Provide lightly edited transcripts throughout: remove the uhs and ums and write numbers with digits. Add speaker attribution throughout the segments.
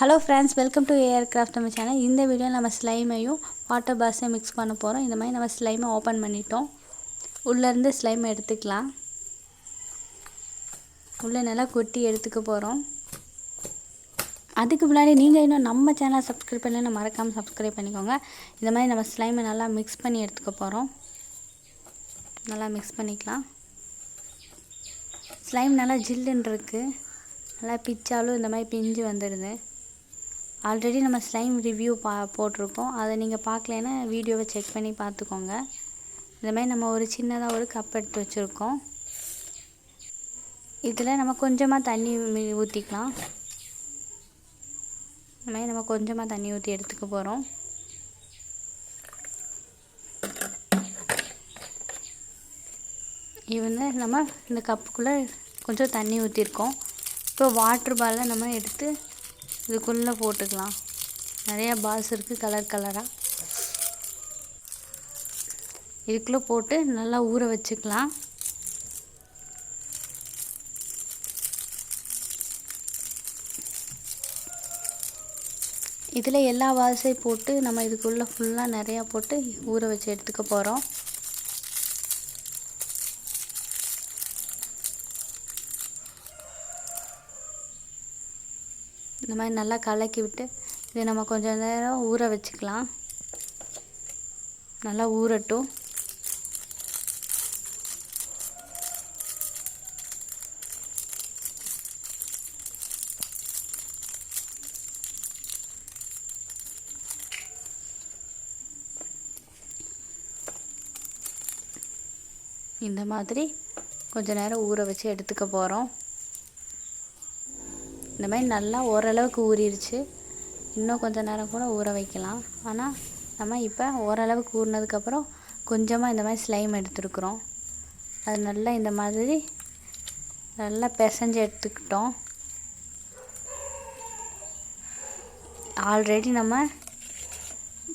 Speaker 1: Hello friends, welcome to AR craft நம்ம சேனல். இந்த வீடியோவில் நம்ம ஸ்லைமையும் வாட்டர் பாஸையும் மிக்ஸ் பண்ண போகிறோம். இந்த மாதிரி நம்ம ஸ்லைமை ஓப்பன் பண்ணிட்டோம். உள்ளேருந்து ஸ்லைமை எடுத்துக்கலாம். உள்ளே நல்லா கொட்டி எடுத்துக்க போகிறோம். அதுக்கு முன்னாடி நீங்கள் இன்னும் நம்ம சேனலை சப்ஸ்கிரைப் பண்ணலைன்னா மறக்காமல் சப்ஸ்கிரைப் பண்ணிக்கோங்க. இந்த மாதிரி நம்ம ஸ்லைமை நல்லா மிக்ஸ் பண்ணி எடுத்துக்க போகிறோம். நல்லா மிக்ஸ் பண்ணிக்கலாம். ஸ்லைம் நல்லா ஜில்லுன்னு இருக்குது. நல்லா பிச்சாலும் இந்த மாதிரி பிஞ்சு வந்துடுது. ஆல்ரெடி நம்ம ஸ்லைம் ரிவ்யூ போட்டிருக்கோம். அதை நீங்கள் பார்க்கலன்னா வீடியோவை செக் பண்ணி பார்த்துக்கோங்க. இந்த மாதிரி நம்ம ஒரு சின்னதாக ஒரு கப் எடுத்து வச்சுருக்கோம். இதில் நம்ம கொஞ்சமாக தண்ணி ஊற்றிக்கலாம். இந்த மாதிரி நம்ம கொஞ்சமாக தண்ணி ஊற்றி எடுத்துக்க போகிறோம். நம்ம இந்த கப்புக்குள்ளே கொஞ்சம் தண்ணி ஊற்றிருக்கோம். இப்போ வாட்டர் பாலை நம்ம எடுத்து இதுக்குள்ளே போட்டுக்கலாம். நிறையா பால்ஸ் இருக்குது கலர் கலராக. இதுக்குள்ளே போட்டு நல்லா ஊற வச்சுக்கலாம். இதில் எல்லா பால்ஸையும் போட்டு நம்ம இதுக்குள்ளே ஃபுல்லாக நிறையா போட்டு ஊற வச்சு எடுத்துக்க போகிறோம். இந்த மாதிரி நல்லா கலக்கி விட்டு இதை நம்ம கொஞ்சம் நேரம் ஊற வச்சுக்கலாம். நல்லா ஊறட்டும். இந்த மாதிரி கொஞ்ச நேரம் ஊற வச்சு எடுத்துக்க போகிறோம். இந்த மாதிரி நல்லா ஓரளவுக்கு ஊறிடுச்சு. இன்னும் கொஞ்சம் நேரம் கூட ஊற வைக்கலாம். ஆனால் நம்ம இப்போ ஓரளவுக்கு ஊறினதுக்கப்புறம் கொஞ்சமாக இந்த மாதிரி ஸ்லைம் எடுத்துருக்குறோம். அது நல்லா இந்த மாதிரி நல்லா பிசைஞ்சு எடுத்துக்கிட்டோம். ஆல்ரெடி நம்ம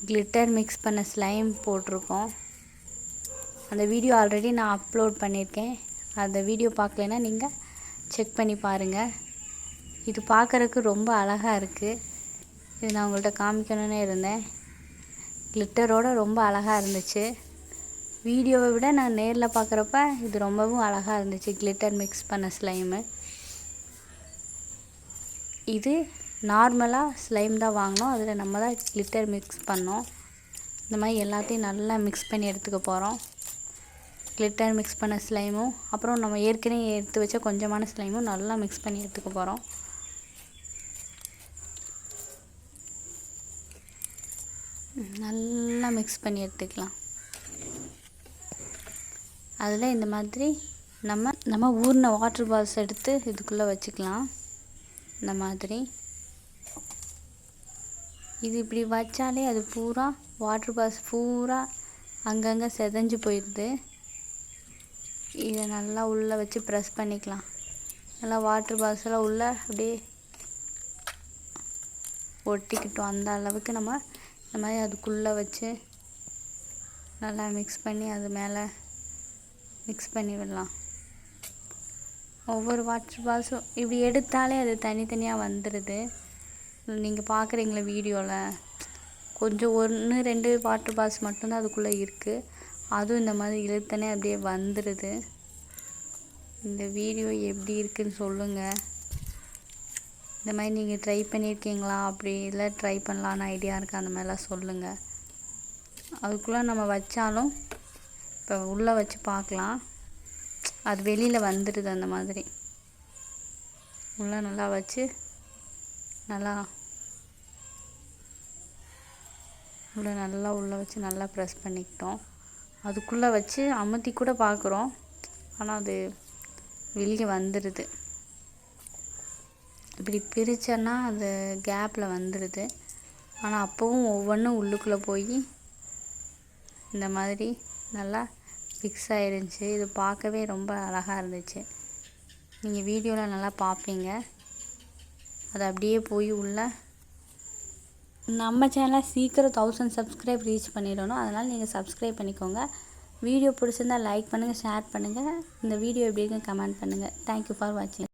Speaker 1: கிளிட்டர் மிக்ஸ் பண்ண ஸ்லைம் போட்டிருக்கோம். அந்த வீடியோ ஆல்ரெடி நான் அப்லோட் பண்ணியிருக்கேன். அந்த வீடியோ பார்க்கலன்னா நீங்கள் செக் பண்ணி பாருங்கள். இது பார்க்குறதுக்கு ரொம்ப அழகாக இருக்குது. இது நான் உங்கள்கிட்ட காமிக்கணுன்னே இருந்தேன். கிளிட்டரோடு ரொம்ப அழகாக இருந்துச்சு. வீடியோவை விட நான் நேரில் பார்க்குறப்ப இது ரொம்பவும் அழகாக இருந்துச்சு. கிளிட்டர் மிக்ஸ் பண்ண ஸ்லைமு. இது நார்மலாக ஸ்லைம் தான் வாங்கினோம். அதில் நம்ம தான் கிளிட்டர் மிக்ஸ் பண்ணோம். இந்த மாதிரி எல்லாத்தையும் நல்லா மிக்ஸ் பண்ணி எடுத்துக்க போகிறோம். கிளிட்டர் மிக்ஸ் பண்ண ஸ்லைமும் அப்புறம் நம்ம ஏற்கனவே எடுத்து வச்ச கொஞ்சமான ஸ்லைமும் நல்லா மிக்ஸ் பண்ணி எடுத்துக்க போகிறோம். நல்லா மிக்ஸ் பண்ணி எடுத்துக்கலாம். அதில் இந்த மாதிரி நம்ம ஊறின வாட்டர் பால்ஸ் எடுத்து இதுக்குள்ளே வச்சுக்கலாம். இந்த மாதிரி இது இப்படி வச்சாலே அது பூரா வாட்டர் பால்ஸ் பூரா அங்கங்கே செதஞ்சு போயிடுது. இதை நல்லா உள்ளே வச்சு ப்ரெஸ் பண்ணிக்கலாம். நல்லா வாட்டர் பால்ஸ் எல்லாம் உள்ளே அப்படியே ஒட்டிக்கிட்டோம். அந்த அளவுக்கு நம்ம இந்த மாதிரி அதுக்குள்ளே வச்சு நல்லா மிக்ஸ் பண்ணி அது மேலே மிக்ஸ் பண்ணி விடலாம். ஒவ்வொரு வாட்டர் பால்ஸும் இப்படி எடுத்தாலே அது தனித்தனியாக வந்துடுது. நீங்கள் பார்க்குறீங்களா வீடியோவில், கொஞ்சம் 1-2 வாட்டர் பால்ஸ் மட்டும்தான் அதுக்குள்ளே இருக்குது. அதுவும் இந்த மாதிரி இழுத்தனே அப்படியே வந்துடுது. இந்த வீடியோ எப்படி இருக்குதுன்னு சொல்லுங்கள். இந்த மாதிரி நீங்கள் ட்ரை பண்ணியிருக்கீங்களா, அப்படி இல்லை ட்ரை பண்ணலான்னு ஐடியா இருக்குது, அந்த மாதிரிலாம் சொல்லுங்கள். அதுக்குள்ளே நம்ம வச்சாலும் இப்போ உள்ளே வச்சு பார்க்கலாம். அது வெளியில் வந்துடுது. அந்த மாதிரி உள்ளே நல்லா வச்சு உள்ளே வச்சு நல்லா ப்ரெஸ் பண்ணிக்கிட்டோம். அதுக்குள்ளே வச்சு அமுத்தி கூட பார்க்குறோம். ஆனால் அது வெளியே வந்துடுது. இப்படி பிரித்தோன்னா அது கேப்பில் வந்துடுது. ஆனால் அப்போவும் ஒவ்வொன்றும் உள்ளுக்குள்ளே போய் இந்த மாதிரி நல்லா ஃபிக்ஸ் ஆகிருந்துச்சி. இது பார்க்கவே ரொம்ப அழகாக இருந்துச்சு. நீங்கள் வீடியோவில் நல்லா பார்ப்பீங்க. அது அப்படியே போய் உள்ள நம்ம சேனலை சீக்கிரம் 1000 சப்ஸ்கிரைப் ரீச் பண்ணிடணும். அதனால் நீங்கள் சப்ஸ்கிரைப் பண்ணிக்கோங்க. வீடியோ பிடிச்சிருந்தால் லைக் பண்ணுங்கள், ஷேர் பண்ணுங்கள். இந்த வீடியோ எப்படி இருக்குன்னு கமெண்ட் பண்ணுங்கள். தேங்க்யூ ஃபார் வாட்சிங்.